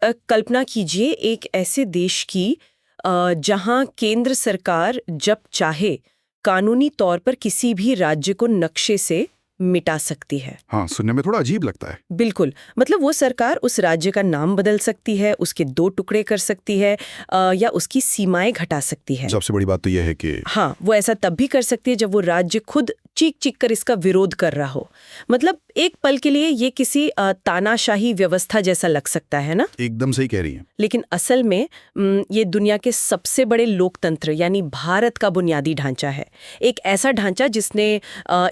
कल्पना कीजिए एक ऐसे देश की जहां केंद्र सरकार जब चाहे कानूनी तौर पर किसी भी राज्य को नक्शे से मिटा सकती है। हाँ, सुनने में थोड़ा अजीब लगता है। बिल्कुल, मतलब वो सरकार उस राज्य का नाम बदल सकती है, उसके 2 टुकड़े कर सकती है या उसकी सीमाएं घटा सकती है। सबसे बड़ी बात तो यह है कि हाँ, वो ऐसा तब भी कर सकती है जब वो राज्य खुद चीख चीख कर इसका विरोध कर रहा हो। मतलब एक पल के लिए ये किसी तानाशाही व्यवस्था जैसा लग सकता है ना। एकदम सही कह रही हैं। लेकिन असल में ये दुनिया के सबसे बड़े लोकतंत्र यानी भारत का बुनियादी ढांचा है। एक ऐसा ढांचा जिसने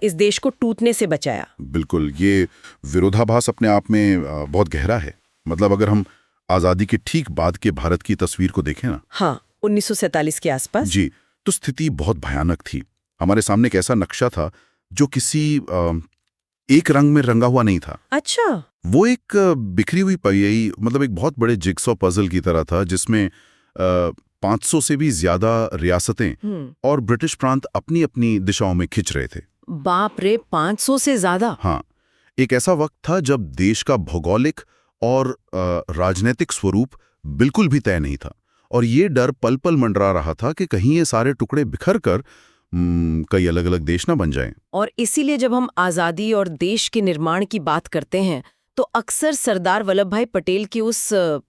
इस देश को टूटने से बचाया। बिल्कुल, ये विरोधाभास अपने आप में बहुत गहरा है। मतलब अगर हम आज़ादी के ठीक बाद के भारत की तस्वीर को देखें ना। हाँ, 1947 के आसपास। जी, तो स्थिति बहुत भयानक थी। हमारे सामने एक ऐसा नक्शा था जो किसी एक रंग में रंगा हुआ नहीं था। अच्छा। वो एक बिखरी हुई पयी, मतलब एक बहुत बड़े जिगसॉ पजल की तरह था जिसमें 500 से भी ज्यादा रियासतें और ब्रिटिश प्रांत अपनी अपनी दिशाओं में खिंच रहे थे। बाप रे, 500 से ज्यादा। हाँ, एक ऐसा वक्त था जब देश का भौगोलिक और राजनीतिक स्वरूप बिल्कुल भी तय नहीं था और ये डर पल पल मंडरा रहा था कि कहीं ये सारे टुकड़े बिखर कर कई अलग अलग देश ना बन जाएं। और इसीलिए जब हम आज़ादी और देश के निर्माण की बात करते हैं तो अक्सर सरदार वल्लभ भाई पटेल की उस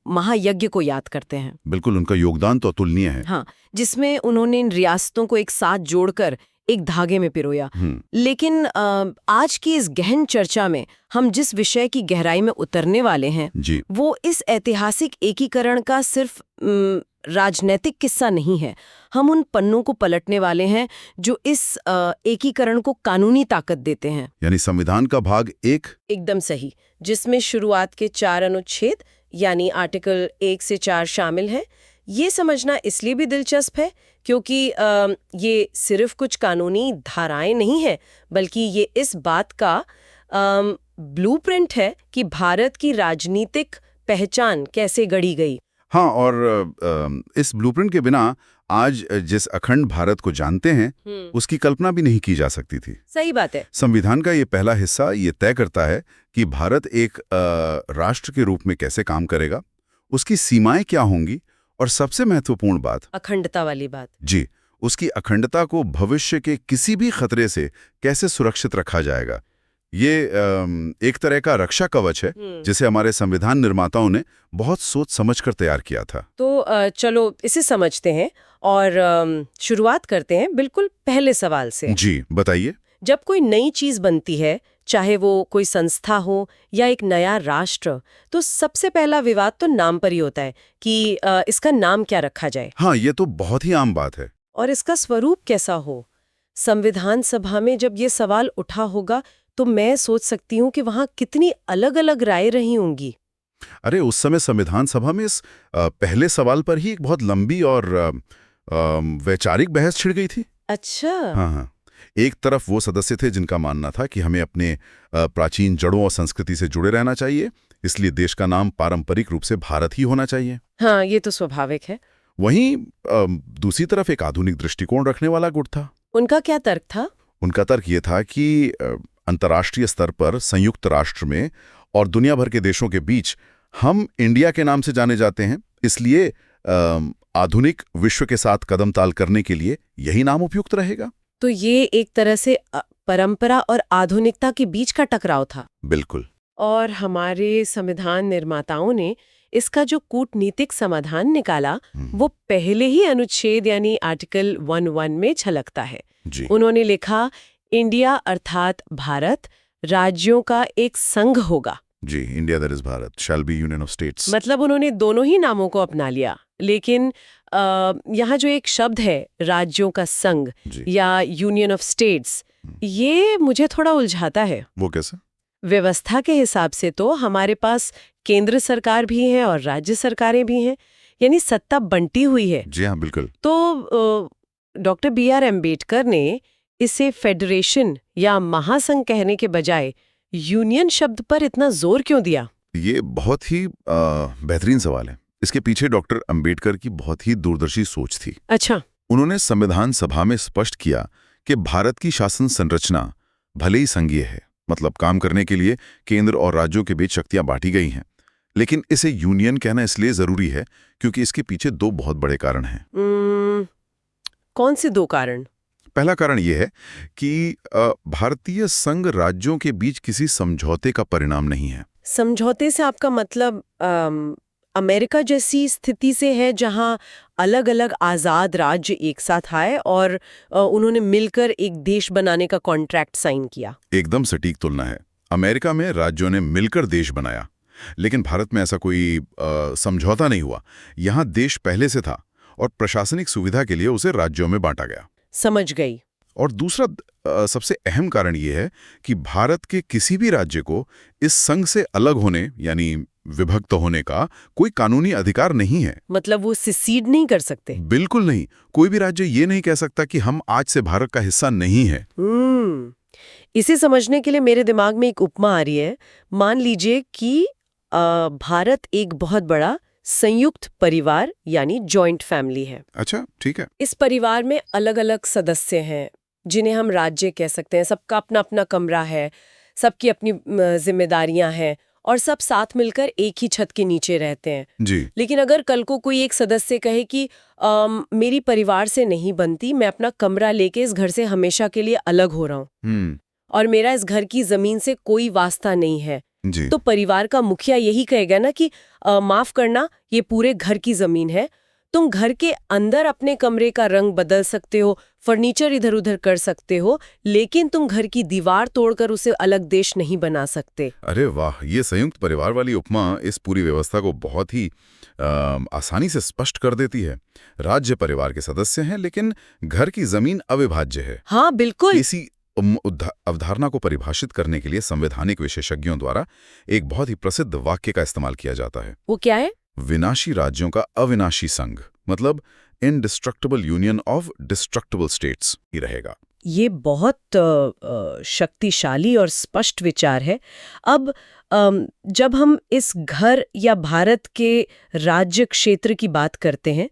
महायज्ञ को याद करते हैं। बिल्कुल, उनका योगदान तो अतुलनीय है। हाँ, जिसमें उन्होंने इन रियासतों को एक साथ जोड़कर एक धागे में पिरोया। लेकिन आज की इस गहन चर्चा में हम जिस विषय की गहराई में उतरने वाले हैं जी। वो इस ऐतिहासिक एकीकरण का सिर्फ राजनीतिक किस्सा नहीं है। हम उन पन्नों को पलटने वाले हैं जो इस एकीकरण को कानूनी ताकत देते हैं। यानी संविधान का भाग 1। एकदम सही, जिसमें शुरुआत के 4 अनुच्छेद यानी आर्टिकल 1 से 4 शामिल हैं। ये समझना इसलिए भी दिलचस्प है क्योंकि ये सिर्फ कुछ कानूनी धाराएं नहीं है, बल्कि ये इस बात का ब्लूप्रिंट है कि भारत की राजनीतिक पहचान कैसे गढ़ी गई। हाँ, और इस ब्लूप्रिंट के बिना आज जिस अखंड भारत को जानते हैं उसकी कल्पना भी नहीं की जा सकती थी। सही बात है। संविधान का ये पहला हिस्सा ये तय करता है कि भारत एक राष्ट्र के रूप में कैसे काम करेगा, उसकी सीमाएं क्या होंगी और सबसे महत्वपूर्ण बात, अखंडता वाली बात। जी, उसकी अखंडता को भविष्य के किसी भी खतरे से कैसे सुरक्षित रखा जाएगा। ये एक तरह का रक्षा कवच है जिसे हमारे संविधान निर्माताओं ने बहुत सोच समझकर तैयार किया था। तो चलो इसे समझते हैं और शुरुआत करते हैं बिल्कुल पहले सवाल से। जी, बताइए। जब कोई नई चीज बनती है, चाहे वो कोई संस्था हो या एक नया राष्ट्र, तो सबसे पहला विवाद तो नाम पर ही होता है कि इसका नाम क्या रखा जाए। हाँ, ये तो बहुत ही आम बात है। और इसका स्वरूप कैसा हो। संविधान सभा में जब ये सवाल उठा होगा तो मैं सोच सकती हूँ कि वहाँ कितनी अलग अलग राय रही होंगी। अरे, उस समय संविधान सभा में इस पहले सवाल पर ही एक बहुत लंबी और वैचारिक बहस छिड़ गई थी। अच्छा। हाँ, एक तरफ वो सदस्य थे जिनका मानना था कि हमें अपने प्राचीन जड़ों और संस्कृति से जुड़े रहना चाहिए, इसलिए देश का नाम पारंपरिक रूप से भारत ही होना चाहिए। हाँ, ये तो स्वाभाविक है। वहीं दूसरी तरफ एक आधुनिक दृष्टिकोण रखने वाला गुट था। उनका क्या तर्क था? उनका तर्क ये था कि अंतर्राष्ट्रीय स्तर पर संयुक्त राष्ट्र में और दुनिया भर के देशों के बीच हम इंडिया के नाम से जाने जाते हैं, इसलिए आधुनिक विश्व के साथ कदम ताल करने के लिए यही नाम उपयुक्त रहेगा। तो ये एक तरह से परंपरा और आधुनिकता के बीच का टकराव था। बिल्कुल। और हमारे संविधान निर्माताओं ने इसका जो कूटनीतिक समाधान निकाला वो पहले ही अनुच्छेद यानी आर्टिकल 1(1) में झलकता है। उन्होंने लिखा, इंडिया अर्थात भारत राज्यों का एक संघ होगा। जी, India that is Bharat shall be union of states. मतलब उन्होंने दोनों ही नामों को अपना लिया, लेकिन यहाँ जो एक शब्द है राज्यों का संघ या यूनियन ऑफ स्टेट्स, ये मुझे थोड़ा उलझाता है। वो कैसे? व्यवस्था के हिसाब से तो हमारे पास केंद्र सरकार भी है और राज्य सरकारें भी हैं, यानी सत्ता बंटी हुई है। जी हाँ, बिल्कुल। तो डॉक्टर BR अम्बेडकर ने इसे फेडरेशन या महासंघ कहने के बजाय यूनियन शब्द पर इतना जोर क्यों दिया? ये बहुत ही बेहतरीन सवाल है। इसके पीछे डॉक्टर अम्बेडकर की बहुत ही दूरदर्शी सोच थी। अच्छा। उन्होंने संविधान सभा में स्पष्ट किया कि भारत की शासन संरचना भले ही संघीय है, मतलब काम करने के लिए केंद्र और राज्यों के बीच शक्तियां बांटी गई हैं, लेकिन इसे यूनियन कहना इसलिए जरूरी है क्योंकि इसके पीछे दो बहुत बड़े कारण हैं। कौन से दो कारण? पहला कारण यह है कि भारतीय संघ राज्यों के बीच किसी समझौते का परिणाम नहीं है। समझौते से आपका मतलब अमेरिका जैसी स्थिति से है जहां अलग अलग आजाद राज्य एक साथ आए और उन्होंने मिलकर एक देश बनाने का कॉन्ट्रैक्ट साइन किया? एकदम सटीक तुलना है। अमेरिका में राज्यों ने मिलकर देश बनाया, लेकिन भारत में ऐसा कोई समझौता नहीं हुआ। यहाँ देश पहले से था और प्रशासनिक सुविधा के लिए उसे राज्यों में बांटा गया। समझ गई। और दूसरा सबसे अहम कारण यह है कि भारत के किसी भी राज्य को इस संघ से अलग होने यानी विभक्त होने का कोई कानूनी अधिकार नहीं है। मतलब वो सिसीड नहीं कर सकते? बिल्कुल नहीं। कोई भी राज्य ये नहीं कह सकता कि हम आज से भारत का हिस्सा नहीं है। इसे समझने के लिए मेरे दिमाग में एक उपमा आ रही है। मान लीजिए कि भारत एक बहुत बड़ा संयुक्त परिवार यानी जॉइंट फैमिली है। अच्छा, ठीक है। इस परिवार में अलग अलग सदस्य हैं जिन्हें हम राज्य कह सकते हैं। सबका अपना अपना कमरा है, सबकी अपनी जिम्मेदारियां हैं और सब साथ मिलकर एक ही छत के नीचे रहते हैं जी। लेकिन अगर कल को कोई एक सदस्य कहे कि मेरी परिवार से नहीं बनती, मैं अपना कमरा लेके इस घर से हमेशा के लिए अलग हो रहा हूँ और मेरा इस घर की जमीन से कोई वास्ता नहीं है, तो परिवार का मुखिया यही कहेगा ना कि माफ करना, ये पूरे घर की जमीन है, तुम घर के अंदर अपने कमरे का रंग बदल सकते हो, फर्नीचर इधर उधर कर सकते हो, लेकिन तुम घर की दीवार तोड़कर उसे अलग देश नहीं बना सकते। अरे वाह, ये संयुक्त परिवार वाली उपमा इस पूरी व्यवस्था को बहुत ही आसानी से स्पष्ट कर देती है। राज्य परिवार के सदस्य हैं लेकिन घर की जमीन अविभाज्य है। हाँ बिल्कुल। इसी अवधारणा को परिभाषित करने के लिए संवैधानिक विशेषज्ञों द्वारा एक बहुत ही प्रसिद्ध वाक्य का इस्तेमाल किया जाता है। वो क्या है? विनाशी राज्यों का अविनाशी संघ, मतलब indestructible union of destructible states ही रहेगा। ये बहुत शक्तिशाली और स्पष्ट विचार है। अब जब हम इस घर या भारत के राज्य क्षेत्र की बात करते हैं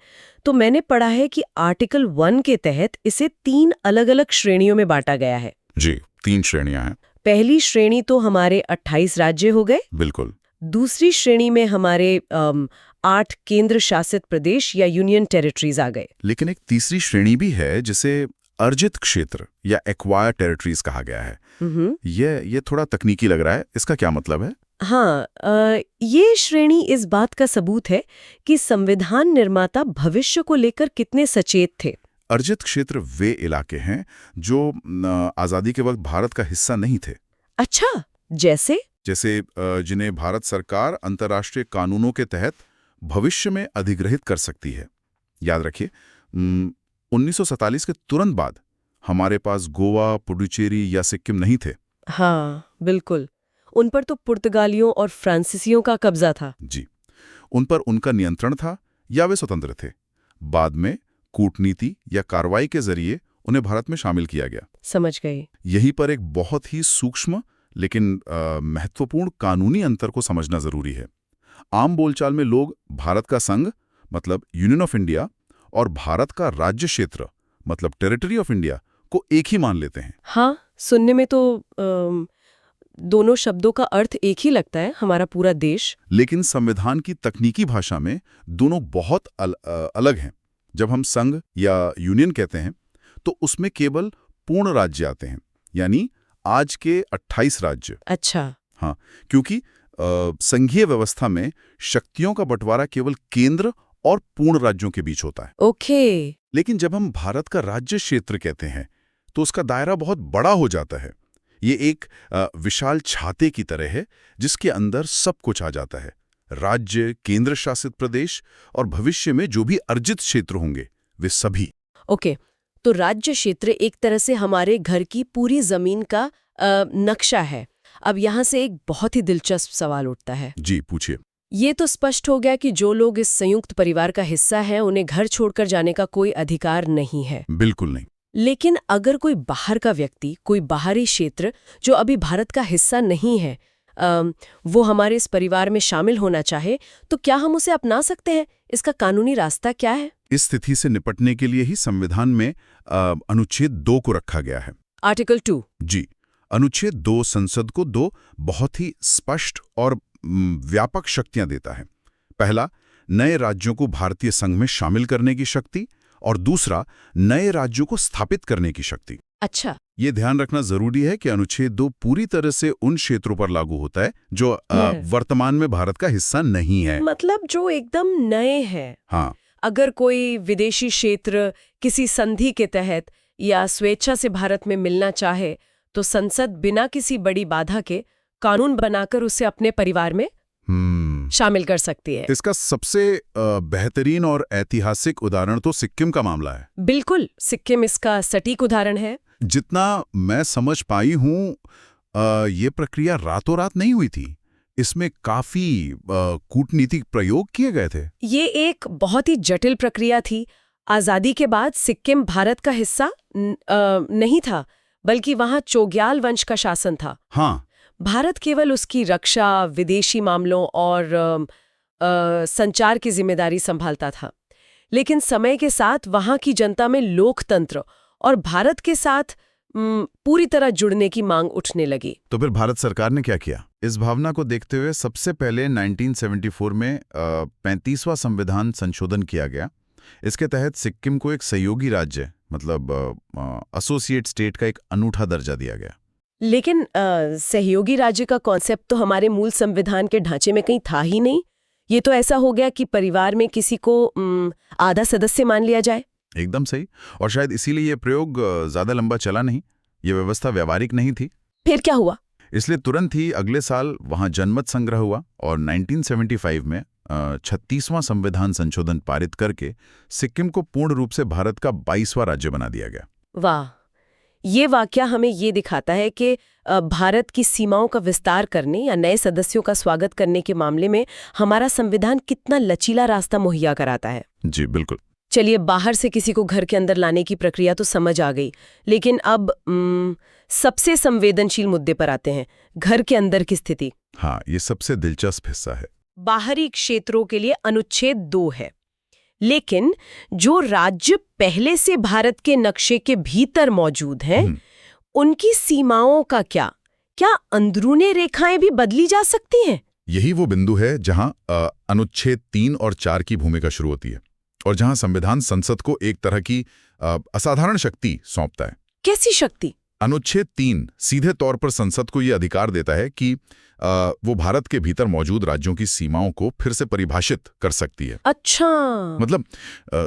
तो मैंने पढ़ा है कि आर्टिकल 1 के तहत इसे 3 अलग-अलग श्रेणियों में बांटा गया है। जी, 3 श्रेणियां हैं। पहली श्रेणी तो हमारे 28 राज्य हो गए। बिल्कुल। दूसरी श्रेणी में हमारे 8 केंद्र शासित प्रदेश या यूनियन टेरिटरीज आ गए। लेकिन एक तीसरी श्रेणी भी है जिसे अर्जित क्षेत्र या एक्वायर टेरिटरीज कहा गया है। ये थोड़ा तकनीकी लग रहा है, इसका क्या मतलब है? हाँ, ये श्रेणी इस बात का सबूत है कि संविधान निर्माता भविष्य को लेकर कितने सचेत थे। अर्जित क्षेत्र वे इलाके हैं जो आजादी के वक्त भारत का हिस्सा नहीं थे। अच्छा, जैसे जिन्हें भारत सरकार अंतर्राष्ट्रीय कानूनों के तहत भविष्य में अधिग्रहित कर सकती है। याद रखिए, 1947 के तुरंत बाद हमारे पास गोवा, पुडुचेरी या सिक्किम नहीं थे। हाँ बिल्कुल, उन पर तो पुर्तगालियों और फ्रांसीसियों का कब्जा था। जी, उन पर उनका नियंत्रण था या वे स्वतंत्र थे। बाद में कूटनीति या कार्रवाई के जरिए उन्हें भारत में शामिल किया गया। समझ गई। यहीं पर एक बहुत ही सूक्ष्म लेकिन महत्वपूर्ण कानूनी अंतर को समझना जरूरी है। आम बोलचाल में लोग भारत का संघ मतलब यूनियन ऑफ इंडिया और भारत का राज्य क्षेत्र मतलब टेरिटरी ऑफ इंडिया को एक ही मान लेते हैं। हाँ, सुनने में तो दोनों शब्दों का अर्थ एक ही लगता है, हमारा पूरा देश। लेकिन संविधान की तकनीकी भाषा में दोनों बहुत अलग हैं। जब हम संघ या यूनियन कहते हैं तो उसमें केवल पूर्ण राज्य आते हैं, यानी आज के 28 राज्य। अच्छा। हाँ, क्योंकि संघीय व्यवस्था में शक्तियों का बंटवारा केवल केंद्र और पूर्ण राज्यों के बीच होता है। ओके। लेकिन जब हम भारत का राज्य क्षेत्र कहते हैं तो उसका दायरा बहुत बड़ा हो जाता है। ये एक विशाल छाते की तरह है जिसके अंदर सब कुछ आ जाता है। राज्य, केंद्र शासित प्रदेश और भविष्य में जो भी अर्जित क्षेत्र होंगे वे सभी। ओके, तो राज्य क्षेत्र एक तरह से हमारे घर की पूरी जमीन का नक्शा है। अब यहाँ से एक बहुत ही दिलचस्प सवाल उठता है। जी, पूछिए। ये तो स्पष्ट हो गया कि जो लोग इस संयुक्त परिवार का हिस्सा हैं उन्हें घर छोड़कर जाने का कोई अधिकार नहीं है। बिल्कुल नहीं। लेकिन अगर कोई बाहर का व्यक्ति, कोई बाहरी क्षेत्र जो अभी भारत का हिस्सा नहीं है, वो हमारे इस परिवार में शामिल होना चाहे तो क्या हम उसे अपना सकते हैं? इसका कानूनी रास्ता क्या है? इस स्थिति से निपटने के लिए ही संविधान में अनुच्छेद 2 को रखा गया है। आर्टिकल 2। जी, अनुच्छेद 2 संसद को 2 बहुत ही स्पष्ट और व्यापक शक्तियां देता है। पहला, नए राज्यों को भारतीय संघ में शामिल करने की शक्ति, और दूसरा, नए राज्यों को स्थापित करने की शक्ति। अच्छा। ये ध्यान रखना जरूरी है कि अनुच्छेद 2 पूरी तरह से उन क्षेत्रों पर लागू होता है जो वर्तमान में भारत का हिस्सा नहीं है। मतलब जो एकदम नए हैं। हाँ। अगर कोई विदेशी क्षेत्र किसी संधि के तहत या स्वेच्छा से भारत में मिलना चाहे तो संसद बिना किसी बड़ी बाधा के कानून बनाकर उसे अपने परिवार में शामिल कर सकती है। इसका सबसे बेहतरीन और ऐतिहासिक उदाहरण तो सिक्किम का मामला है। बिल्कुल, सिक्किम इसका सटीक उदाहरण है। जितना मैं समझ पाई हूँ, ये प्रक्रिया रातों रात नहीं हुई थी। इसमें काफी कूटनीतिक प्रयोग किए गए थे। ये एक बहुत ही जटिल प्रक्रिया थी। आजादी के बाद सिक्किम भारत का हिस्सा नहीं था, बल्कि वहां चोग्याल वंश का शासन था। हाँ। भारत केवल उसकी रक्षा, विदेशी मामलों और संचार की जिम्मेदारी संभालता था। लेकिन समय के साथ वहां की जनता में लोकतंत्र और भारत के साथ पूरी तरह जुड़ने की मांग उठने लगी। तो फिर भारत सरकार ने क्या किया? इस भावना को देखते हुए सबसे पहले 1974 में 35वां संविधान संशोधन किया गया। इसके तहत सिक्किम को एक सहयोगी राज्य, मतलब एसोसिएट स्टेट का एक अनूठा दर्जा दिया गया। लेकिन सहयोगी राज्य का कॉन्सेप्ट तो हमारे मूल संविधान के ढांचे में कहीं था ही नहीं। ये तो ऐसा हो गया कि परिवार में किसी को आधा सदस्य मान लिया जाए। एकदम सही। और शायद इसीलिए ये प्रयोग ज्यादा लंबा चला नहीं। ये व्यवस्था व्यावहारिक नहीं थी। फिर क्या हुआ? इसलिए तुरंत ही अगले साल वहां जनमत संग्रह हुआ और 1975 में 36वां संविधान संशोधन पारित करके सिक्किम को पूर्ण रूप से भारत का 22वां राज्य बना दिया गया। वाह! ये वाकया हमें ये दिखाता है कि भारत की सीमाओं का विस्तार करने या नए सदस्यों का स्वागत करने के मामले में हमारा संविधान कितना लचीला रास्ता मुहैया कराता है। जी बिल्कुल। चलिए, बाहर से किसी को घर के अंदर लाने की प्रक्रिया तो समझ आ गई, लेकिन अब सबसे संवेदनशील मुद्दे पर आते हैं, घर के अंदर की स्थिति। हाँ, ये सबसे दिलचस्प हिस्सा है। बाहरी क्षेत्रों के लिए अनुच्छेद 2 है, लेकिन जो राज्य पहले से भारत के नक्शे के भीतर मौजूद हैं, उनकी सीमाओं का क्या अंदरूनी रेखाएं भी बदली जा सकती हैं? यही वो बिंदु है जहां अनुच्छेद 3 और 4 की भूमिका शुरू होती है और जहां संविधान संसद को एक तरह की असाधारण शक्ति सौंपता है। कैसी शक्ति? अनुच्छेद 3 सीधे तौर पर संसद को यह अधिकार देता है कि वो भारत के भीतर मौजूद राज्यों की सीमाओं को फिर से परिभाषित कर सकती है। अच्छा। मतलब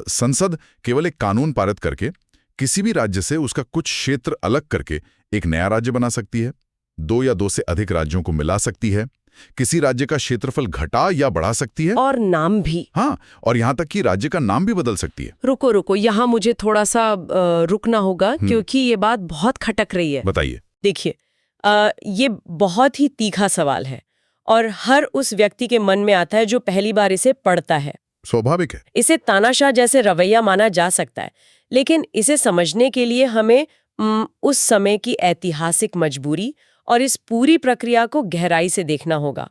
संसद केवल एक कानून पारित करके किसी भी राज्य से उसका कुछ क्षेत्र अलग करके एक नया राज्य बना सकती है, 2 या 2 से अधिक राज्यों को मिला सकती है, किसी राज्य का क्षेत्रफल घटा या बढ़ा सकती है, और नाम भी। हाँ, और यहां तक कि राज्य का नाम भी बदल सकती है। रुको, यहाँ मुझे थोड़ा सा रुकना होगा, क्योंकि ये बात बहुत खटक रही है। बताइए। देखिए, ये बहुत ही तीखा सवाल है और हर उस व्यक्ति के मन में आता है जो पहली बार इसे पढ़ता है। स्वाभाविक है। इसे तानाशाह जैसे रवैया माना जा सकता है, लेकिन इसे समझने के लिए हमें उस समय की ऐतिहासिक मजबूरी और इस पूरी प्रक्रिया को गहराई से देखना होगा।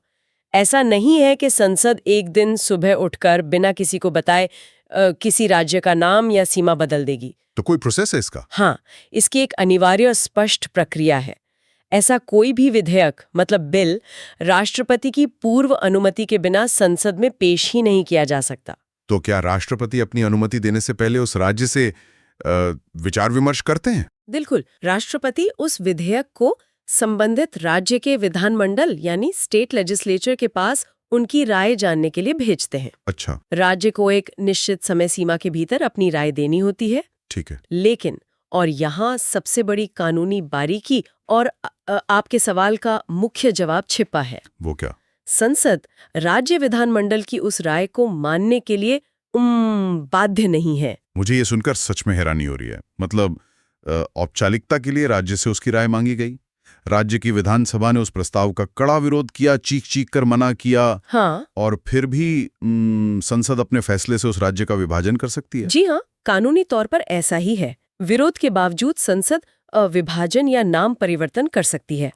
ऐसा नहीं है कि संसद एक दिन सुबह उठकर बिना किसी को बताए किसी राज्य का नाम या सीमा बदल देगी। तो कोई प्रोसेस है इसका? हाँ, इसकी एक अनिवार्य और स्पष्ट प्रक्रिया है। ऐसा कोई भी विधेयक, मतलब बिल, राष्ट्रपति की पूर्व अनुमति के बिना संसद में पेश ही नहीं किया जा सकता। तो क्या राष्ट्रपति अपनी अनुमति देने से पहले उस राज्य से विचार विमर्श करते हैं? बिल्कुल। राष्ट्रपति उस विधेयक को संबंधित राज्य के विधानमंडल यानी स्टेट लेजिस्लेचर के पास उनकी राय जानने के लिए भेजते हैं। अच्छा। राज्य को एक निश्चित समय सीमा के भीतर अपनी राय देनी होती है। ठीक है। लेकिन, और यहाँ सबसे बड़ी कानूनी बारीकी और आपके सवाल का मुख्य जवाब छिपा है। वो क्या? संसद राज्य विधानमंडल की उस राय को मानने के लिए बाध्य नहीं है। मुझे ये सुनकर सच में हैरानी हो रही है। मतलब औपचारिकता के लिए राज्य से उसकी राय मांगी गई, राज्य की विधानसभा ने उस प्रस्ताव का कड़ा विरोध किया, चीख कर मना किया। हाँ। और फिर भी संसद अपने फैसले से उस राज्य का विभाजन कर सकती है। जी हाँ, कानूनी तौर पर ऐसा ही है। विरोध के बावजूद संसद विभाजन या नाम परिवर्तन कर सकती है।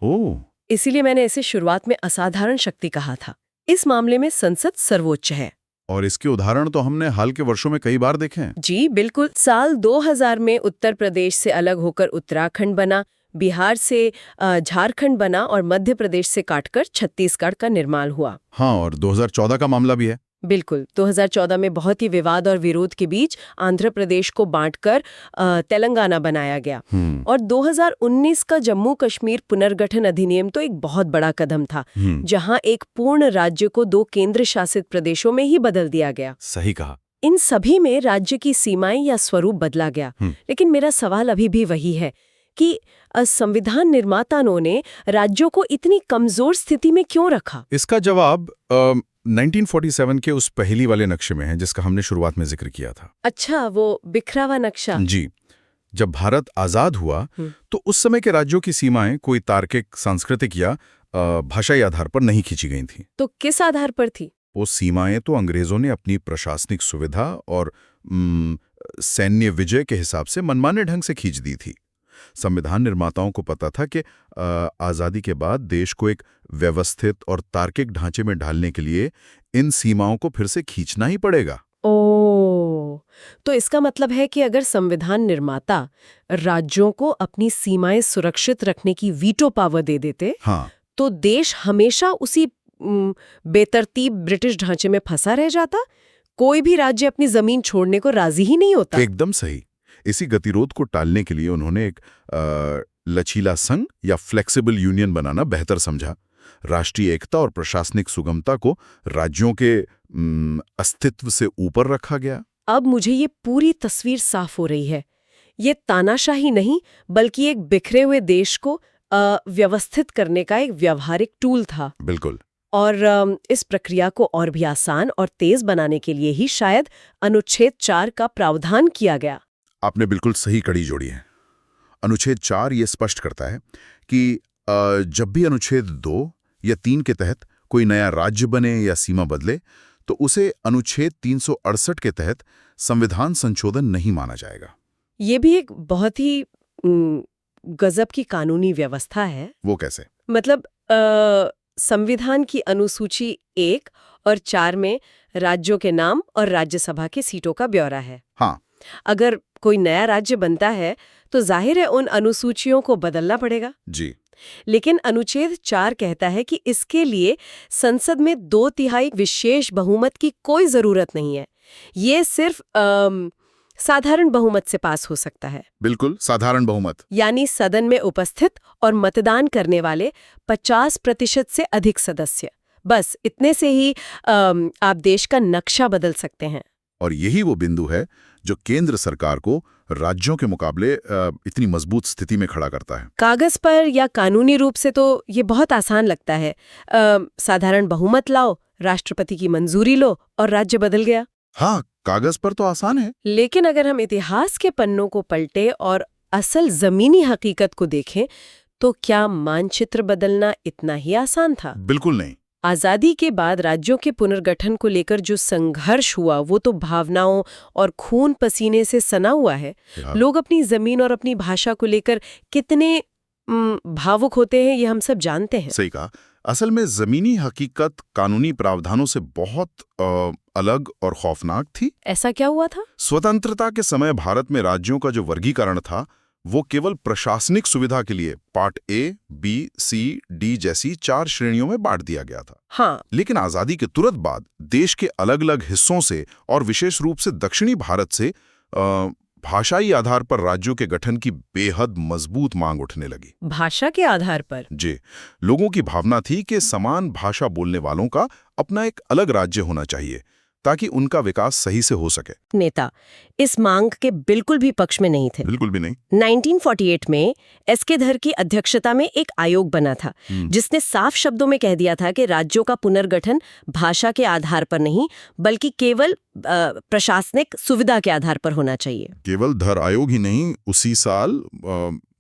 इसीलिए मैंने इसे शुरुआत में असाधारण शक्ति कहा था। इस मामले में संसद सर्वोच्च है। और इसके उदाहरण तो हमने हाल के वर्षों में कई बार देखे हैं। जी बिल्कुल। साल 2000 में उत्तर प्रदेश से अलग होकर उत्तराखंड बना, बिहार से झारखंड बना और मध्य प्रदेश से काटकर छत्तीसगढ़ का निर्माण हुआ। हाँ, और 2014 का मामला भी है। बिल्कुल, 2014 में बहुत ही विवाद और विरोध के बीच आंध्र प्रदेश को बांटकर तेलंगाना बनाया गया। और 2019 का जम्मू कश्मीर पुनर्गठन अधिनियम तो एक बहुत बड़ा कदम था, जहां एक पूर्ण राज्य को 2 केंद्र शासित प्रदेशों में ही बदल दिया गया। सही कहा। इन सभी में राज्य की सीमाएं या स्वरूप बदला गया। लेकिन मेरा सवाल अभी भी वही है कि संविधान निर्माताओं ने राज्यों को इतनी कमजोर स्थिति में क्यों रखा? इसका जवाब 1947 के उस पहली वाले नक्शे में है, जिसका हमने शुरुआत में जिक्र किया था। अच्छा, वो बिखरा हुआ नक्शा। जी, जब भारत आजाद हुआ तो उस समय के राज्यों की सीमाएं कोई तार्किक, सांस्कृतिक या भाषाई आधार पर नहीं खींची गई थी। तो किस आधार पर थी? वो सीमाएं तो अंग्रेजों ने अपनी प्रशासनिक सुविधा और सैन्य विजय के हिसाब से मनमाने ढंग से खींच दी थी। संविधान निर्माताओं को पता था कि आज़ादी के बाद देश को एक व्यवस्थित और तार्किक ढांचे में ढालने के लिए इन सीमाओं को फिर से खींचना ही पड़ेगा। ओह, तो इसका मतलब है कि अगर संविधान निर्माता राज्यों को अपनी सीमाएं सुरक्षित रखने की वीटो पावर दे देते, हाँ, तो देश हमेशा उसी बेतरतीब ब्रिटिश ढांचे में फंसा रह जाता। कोई भी राज्य अपनी जमीन छोड़ने को राजी ही नहीं होता। एकदम सही। इसी गतिरोध को टालने के लिए उन्होंने एक लचीला संघ या फ्लेक्सिबल यूनियन बनाना बेहतर समझा। राष्ट्रीय एकता और प्रशासनिक सुगमता को राज्यों के अस्तित्व से ऊपर रखा गया। अब मुझे ये पूरी तस्वीर साफ हो रही है। ये तानाशाही नहीं, बल्कि एक बिखरे हुए देश को व्यवस्थित करने का एक व्यावहारिक टूल था। बिल्कुल। और इस प्रक्रिया को और भी आसान और तेज बनाने के लिए ही शायद अनुच्छेद 4 का प्रावधान किया गया। आपने बिल्कुल सही कड़ी जोड़ी है। अनुच्छेद 4 ये स्पष्ट करता है कि जब भी अनुच्छेद 2 या 3 के तहत कोई नया राज्य बने या सीमा बदले, तो उसे अनुच्छेद 368 के तहत संविधान संशोधन नहीं माना जाएगा। ये भी एक बहुत ही गजब की कानूनी व्यवस्था है। वो कैसे? मतलब संविधान की अनुसूची 1 और 4 में राज्यों के नाम और राज्यसभा की सीटों का ब्यौरा है। हाँ। अगर कोई नया राज्य बनता है तो जाहिर है उन अनुसूचियों को बदलना पड़ेगा। जी। लेकिन अनुच्छेद 4 कहता है कि इसके लिए संसद में 2/3 विशेष बहुमत की कोई जरूरत नहीं है। ये सिर्फ साधारण बहुमत से पास हो सकता है। बिल्कुल, साधारण बहुमत। यानी सदन में उपस्थित और मतदान करने वाले 50% से अधिक सदस्य। बस इतने से ही आप देश का नक्शा बदल सकते हैं। और यही वो बिंदु है जो केंद्र सरकार को राज्यों के मुकाबले इतनी मजबूत स्थिति में खड़ा करता है। कागज पर या कानूनी रूप से तो ये बहुत आसान लगता है। साधारण बहुमत लाओ, राष्ट्रपति की मंजूरी लो और राज्य बदल गया। हाँ, कागज पर तो आसान है। लेकिन अगर हम इतिहास के पन्नों को पलटे और असल जमीनी हकीकत को देखें, तो क्या मानचित्र बदलना इतना ही आसान था? बिल्कुल नहीं। आजादी के बाद राज्यों के पुनर्गठन को लेकर जो संघर्ष हुआ वो तो भावनाओं और खून पसीने से सना हुआ है। लोग अपनी जमीन और अपनी भाषा को लेकर कितने भावुक होते हैं ये हम सब जानते हैं। सही कहा। असल में जमीनी हकीकत कानूनी प्रावधानों से बहुत अलग और खौफनाक थी। ऐसा क्या हुआ था? स्वतंत्रता के समय भारत में राज्यों का जो वर्गीकरण था वो केवल प्रशासनिक सुविधा के लिए part A, B, C, D जैसी 4 श्रेणियों में बांट दिया गया था। हाँ। लेकिन आजादी के तुरंत बाद देश के अलग अलग हिस्सों से और विशेष रूप से दक्षिणी भारत से भाषाई आधार पर राज्यों के गठन की बेहद मजबूत मांग उठने लगी। भाषा के आधार पर? जी। लोगों की भावना थी कि समान भाषा बोलने वालों का अपना एक अलग राज्य होना चाहिए ताकि उनका विकास सही से हो सके। नेता इस मांग के बिल्कुल भी पक्ष में नहीं थे। बिल्कुल भी नहीं। 1948 में एसके धर की अध्यक्षता में एक आयोग बना था जिसने साफ शब्दों में कह दिया था कि राज्यों का पुनर्गठन भाषा के आधार पर नहीं बल्कि केवल प्रशासनिक सुविधा के आधार पर होना चाहिए। केवल धर आयोग ही नहीं, उसी साल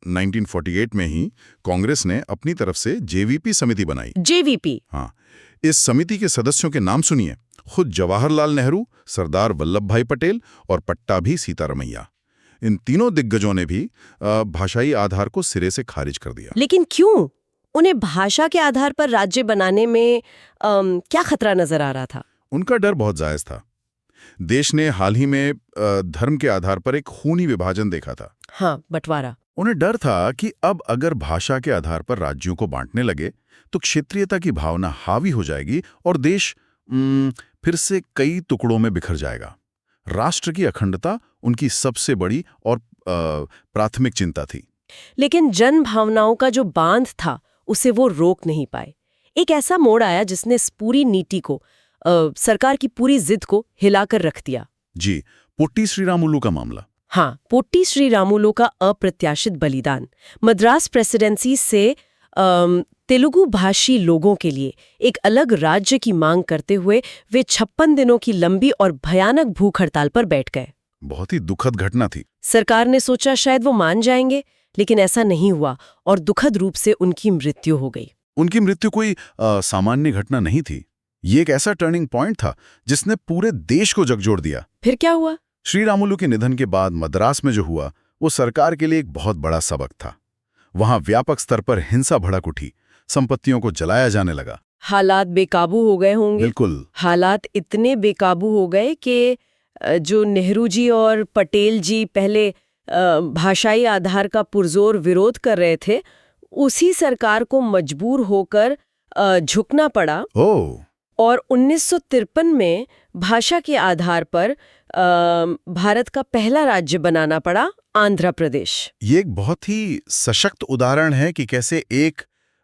1948 में ही कांग्रेस ने अपनी तरफ से जेवीपी समिति बनाई। जेवीपी? हाँ। इस समिति के सदस्यों के नाम सुनिए। खुद जवाहरलाल नेहरू, सरदार वल्लभ भाई पटेल और पट्टाभी सीतारमैया। इन तीनों दिग्गजों ने भी भाषाई आधार को सिरे से खारिज कर दिया। लेकिन क्यों? उन्हें भाषा के आधार पर राज्य बनाने में क्या खतरा नजर आ रहा था? उनका डर बहुत जायज था। देश ने हाल ही में धर्म के आधार पर एक खूनी विभाजन देखा था। हाँ, बंटवारा। उन्हें डर था कि अब अगर भाषा के आधार पर राज्यों को बांटने लगे तो क्षेत्रीयता की भावना हावी हो जाएगी और देश फिर से कई टुकड़ों में बिखर जाएगा। राष्ट्र की अखंडता उनकी सबसे बड़ी और प्राथमिक चिंता थी। लेकिन जन भावनाओं का जो बांध था उसे वो रोक नहीं पाए। एक ऐसा मोड़ आया जिसने इस पूरी नीति को, सरकार की पूरी जिद को हिलाकर रख दिया। जी, पोट्टी श्रीरामुलु का मामला। हाँ, पोट्टी श्रीरामुलु का अप्रत्याशित बलिदान मद्रास प्रेसिडेंसी से तेलुगु भाषी लोगों के लिए एक अलग राज्य की मांग करते हुए वे 56 दिनों की लंबी और भयानक भूख हड़ताल पर बैठ गए। बहुत ही दुखद घटना थी। सरकार ने सोचा शायद वो मान जाएंगे, लेकिन ऐसा नहीं हुआ और दुखद रूप से उनकी मृत्यु हो गई। उनकी मृत्यु कोई सामान्य घटना नहीं थी। ये एक ऐसा टर्निंग पॉइंट था जिसने पूरे देश को झकझोर दिया। फिर क्या हुआ? श्रीरामुलु के निधन के बाद मद्रास में जो हुआ वो सरकार के लिए एक बहुत बड़ा सबक था। वहां व्यापक स्तर पर हिंसा भड़क उठी, संपत्तियों को जलाया जाने लगा। हालात बेकाबू हो गए होंगे। बिल्कुल। हालात इतने बेकाबू हो गए कि जो नेहरू जी और पटेल जी पहले भाषाई आधार का पुरजोर विरोध कर रहे थे, उसी सरकार को मजबूर होकर झुकना पड़ा। और 1953 में भाषा के आधार पर भारत का पहला राज्य बनाना पड़ा, आंध्र प्रदेश। ये एक बहुत ही सशक्त उदाहरण है कि कैसे एक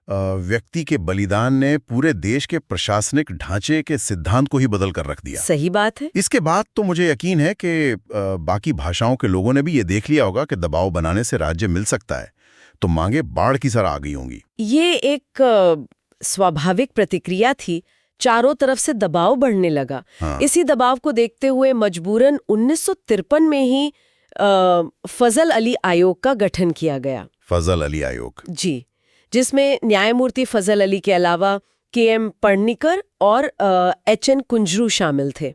व्यक्ति के बलिदान ने पूरे देश के प्रशासनिक ढांचे के सिद्धांत को ही बदल कर रख दिया। सही बात है। इसके बाद तो मुझे यकीन है कि बाकी भाषाओं के लोगों ने भी ये देख लिया होगा कि दबाव बनाने से राज्य मिल सकता है, तो मांगे बाढ़ की तरह आ गई होंगी। ये एक स्वाभाविक प्रतिक्रिया थी। चारों तरफ से दबाव बढ़ने लगा। हाँ। इसी दबाव को देखते हुए मजबूरन 1953 में ही फजल अली आयोग का गठन किया गया। फजल अली आयोग। जी, जिसमें न्यायमूर्ति फजल अली के अलावा के.एम. पढ़निकर और एच.एन. कुंजरू शामिल थे।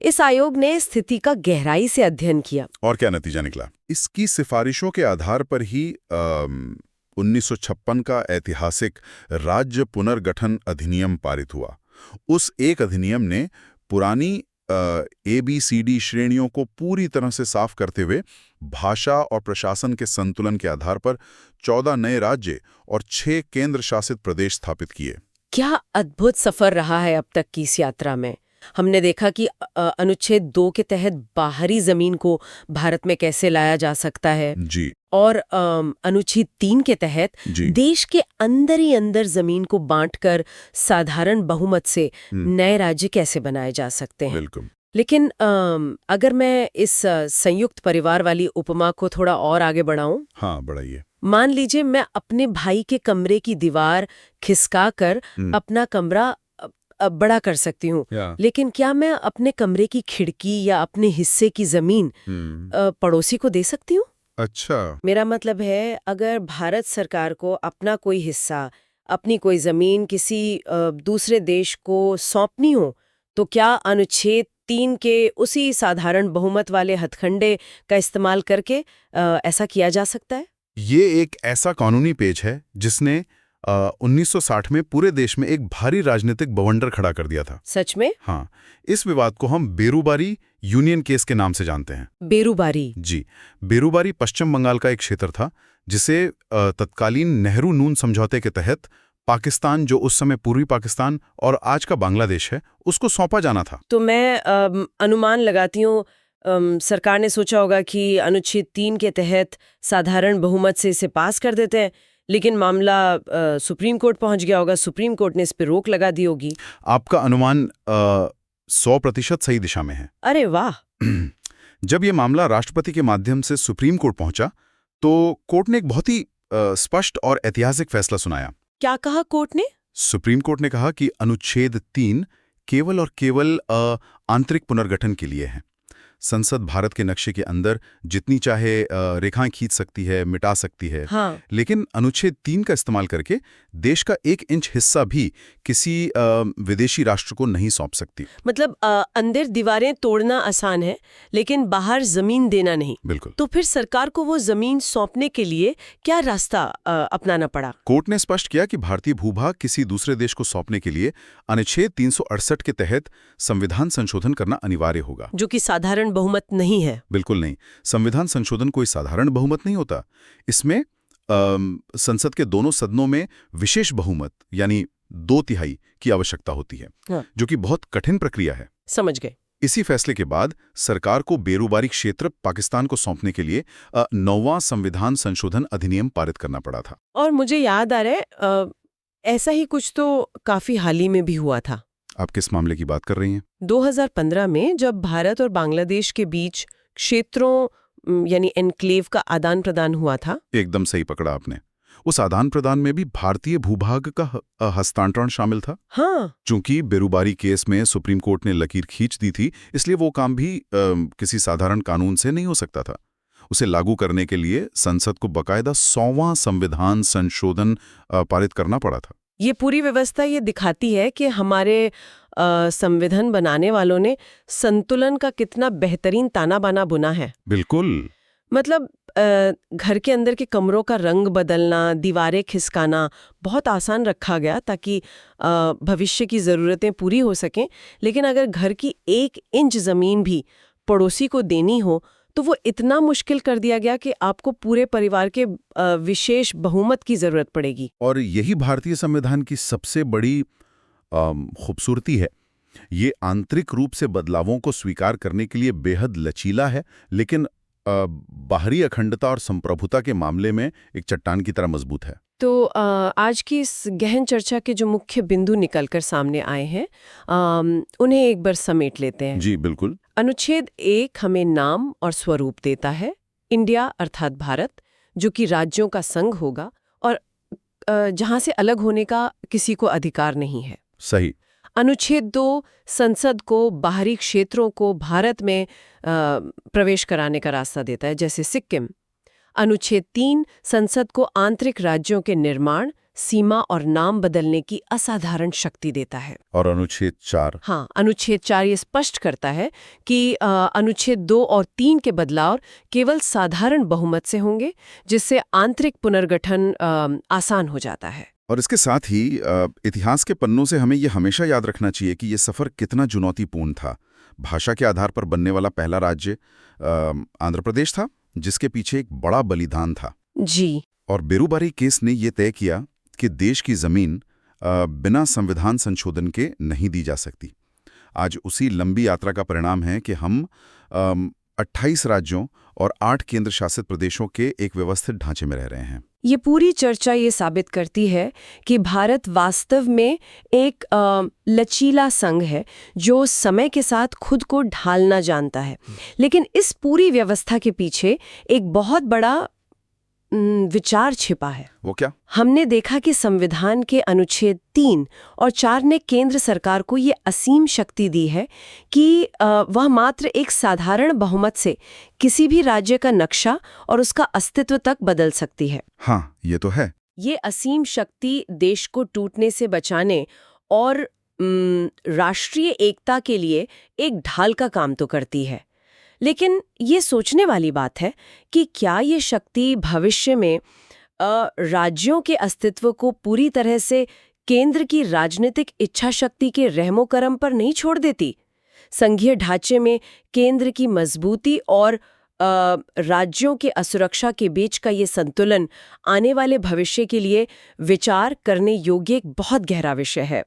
इस आयोग ने स्थिति का गहराई से अध्ययन किया। और क्या नतीजा निकला? इसकी सिफारिशों के आधार पर ही 1956 का ऐतिहासिक राज्य पुनर्गठन अधिनियम पारित हुआ। उस एक अधिनियम ने पुरानी ABCD श्रेणियों को पूरी तरह से साफ करते हुए भाषा और प्रशासन के संतुलन के आधार पर 14 नए राज्य और 6 केंद्र शासित प्रदेश स्थापित किए। क्या अद्भुत सफर रहा है अब तक की इस यात्रा में। हमने देखा कि अनुच्छेद 2 के तहत बाहरी जमीन को भारत में कैसे लाया जा सकता है जी। और अनुच्छेद 3 के तहत देश के अंदर ही अंदर जमीन को बांटकर साधारण बहुमत से नए राज्य कैसे बनाए जा सकते हैं। बिल्कुल। लेकिन अगर मैं इस संयुक्त परिवार वाली उपमा को थोड़ा और आगे बढ़ाऊं। हाँ, बढ़ाइए। मान लीजिए मैं अपने भाई के कमरे की दीवार खिसकाकर अपना कमरा बड़ा कर सकती हूँ, लेकिन क्या मैं अपने कमरे की खिड़की या अपने हिस्से की जमीन पड़ोसी को दे सकती हूँ? अच्छा। मेरा मतलब है, अगर भारत सरकार को अपना कोई हिस्सा, अपनी कोई जमीन किसी दूसरे देश को सौंपनी हो, तो क्या अनुच्छेद 3 के उसी साधारण बहुमत वाले हथकंडे का इस्तेमाल करके ऐसा किया जा सकता है? ये एक ऐसा कानूनी पेच है जिसने 1960 में पूरे देश में एक भारी राजनीतिक बवंडर खड़ा कर दिया था। सच में? हाँ, इस विवाद को हम बेरूबारी यूनियन केस के नाम से जानते हैं। बेरूबारी? जी। बेरूबारी पश्चिम बंगाल का एक क्षेत्र था जिसे तत्कालीन नेहरू नून समझौते के तहत पाकिस्तान, जो उस समय पूर्वी पाकिस्तान और आज का बांग्लादेश है, उसको सौंपा जाना था। तो मैं अनुमान लगाती हूँ सरकार ने सोचा होगा कि अनुच्छेद 3 के तहत साधारण बहुमत से इसे पास कर देते हैं, लेकिन मामला सुप्रीम कोर्ट पहुंच गया होगा। सुप्रीम कोर्ट ने इस पे रोक लगा दी होगी। आपका अनुमान 100% सही दिशा में है। अरे वाह। जब ये मामला राष्ट्रपति के माध्यम से सुप्रीम कोर्ट पहुंचा तो कोर्ट ने एक बहुत ही स्पष्ट और ऐतिहासिक फैसला सुनाया। क्या कहा कोर्ट ने? सुप्रीम कोर्ट ने कहा कि अनुच्छेद 3 केवल और केवल आंतरिक पुनर्गठन के लिए है। संसद भारत के नक्शे के अंदर जितनी चाहे रेखाएं खींच सकती है, मिटा सकती है। हाँ। लेकिन अनुच्छेद 3 का इस्तेमाल करके देश का 1 इंच हिस्सा भी किसी विदेशी राष्ट्र को नहीं सौंप सकती। मतलब अंदर दीवारें तोड़ना आसान है, लेकिन बाहर जमीन देना नहीं। बिल्कुल। तो फिर सरकार को वो जमीन सौंपने के लिए क्या रास्ता अपनाना पड़ा? कोर्ट ने स्पष्ट किया कि भारतीय भूभाग किसी दूसरे देश को सौंपने के लिए अनुच्छेद 368 के तहत संविधान संशोधन करना अनिवार्य होगा, जो कि साधारण बहुमत नहीं है। बिल्कुल नहीं। संविधान संशोधन कोई साधारण बहुमत नहीं होता। इसमें संसद के दोनों सदनों में विशेष बहुमत यानी 2/3 की आवश्यकता होती है, हाँ। जो कि बहुत कठिन प्रक्रिया है। समझ गए। इसी फैसले के बाद सरकार को बेरूबारी क्षेत्र पाकिस्तान को सौंपने के लिए 9वां संविधान संशोधन अधिनियम पारित करना पड़ा था। और मुझे याद आ रहा है ऐसा ही कुछ तो काफी हाल ही में भी हुआ था। आप किस मामले की बात कर रही हैं? 2015 में जब भारत और बांग्लादेश के बीच क्षेत्रों यानी एनक्लेव का आदान प्रदान हुआ था। एकदम सही पकड़ा आपने। उस आदान प्रदान में भी भारतीय भूभाग का हस्तांतरण शामिल था। हाँ। चूंकि बेरूबारी केस में सुप्रीम कोर्ट ने लकीर खींच दी थी, इसलिए वो काम भी किसी साधारण कानून से नहीं हो सकता था। उसे लागू करने के लिए संसद को बकायदा 100वां संविधान संशोधन पारित करना पड़ा था। ये पूरी व्यवस्था ये दिखाती है कि हमारे संविधान बनाने वालों ने संतुलन का कितना बेहतरीन ताना बाना बुना है। बिल्कुल। मतलब घर के अंदर के कमरों का रंग बदलना, दीवारें खिसकाना बहुत आसान रखा गया ताकि भविष्य की ज़रूरतें पूरी हो सकें। लेकिन अगर घर की 1 इंच ज़मीन भी पड़ोसी को देनी हो तो वो इतना मुश्किल कर दिया गया कि आपको पूरे परिवार के विशेष बहुमत की ज़रूरत पड़ेगी। और यही भारतीय संविधान की सबसे बड़ी खूबसूरती है। ये आंतरिक रूप से बदलावों को स्वीकार करने के लिए बेहद लचीला है, लेकिन बाहरी अखंडता और संप्रभुता के मामले में एक चट्टान की तरह मजबूत है। तो आज की इस गहन चर्चा के जो मुख्य बिंदु निकलकर सामने आए हैं उन्हें एक बार समेट लेते हैं। जी बिल्कुल। अनुच्छेद 1 हमें नाम और स्वरूप देता है, इंडिया अर्थात भारत, जो कि राज्यों का संघ होगा और जहां से अलग होने का किसी को अधिकार नहीं है। सही। अनुच्छेद 2 संसद को बाहरी क्षेत्रों को भारत में प्रवेश कराने का रास्ता देता है, जैसे सिक्किम। अनुच्छेद 3 संसद को आंतरिक राज्यों के निर्माण, सीमा और नाम बदलने की असाधारण शक्ति देता है। और अनुच्छेद 4? हाँ, अनुच्छेद 4 ये स्पष्ट करता है कि अनुच्छेद 2 और 3 के बदलाव केवल साधारण बहुमत से होंगे, जिससे आंतरिक पुनर्गठन आसान हो जाता है। और इसके साथ ही इतिहास के पन्नों से हमें ये हमेशा याद रखना चाहिए कि ये सफ़र कितना चुनौतीपूर्ण था। भाषा के आधार पर बनने वाला पहला राज्य आंध्र प्रदेश था, जिसके पीछे एक बड़ा बलिदान था। जी। और बेरूबारी केस ने ये तय किया कि देश की ज़मीन बिना संविधान संशोधन के नहीं दी जा सकती। आज उसी लंबी यात्रा का परिणाम है कि हम 28 राज्यों और 8 केंद्र शासित प्रदेशों के एक व्यवस्थित ढांचे में रह रहे हैं। ये पूरी चर्चा ये साबित करती है कि भारत वास्तव में एक लचीला संघ है जो समय के साथ खुद को ढालना जानता है। लेकिन इस पूरी व्यवस्था के पीछे एक बहुत बड़ा विचार छिपा है। वो क्या? हमने देखा कि संविधान के अनुच्छेद 3 और 4 ने केंद्र सरकार को ये असीम शक्ति दी है कि वह मात्र एक साधारण बहुमत से किसी भी राज्य का नक्शा और उसका अस्तित्व तक बदल सकती है। हाँ, ये तो है। ये असीम शक्ति देश को टूटने से बचाने और राष्ट्रीय एकता के लिए एक ढाल का काम तो करती है। लेकिन ये सोचने वाली बात है कि क्या ये शक्ति भविष्य में राज्यों के अस्तित्व को पूरी तरह से केंद्र की राजनीतिक इच्छा शक्ति के रहमो करम पर नहीं छोड़ देती? संघीय ढांचे में केंद्र की मजबूती और राज्यों के असुरक्षा के बीच का ये संतुलन आने वाले भविष्य के लिए विचार करने योग्य एक बहुत गहरा विषय है।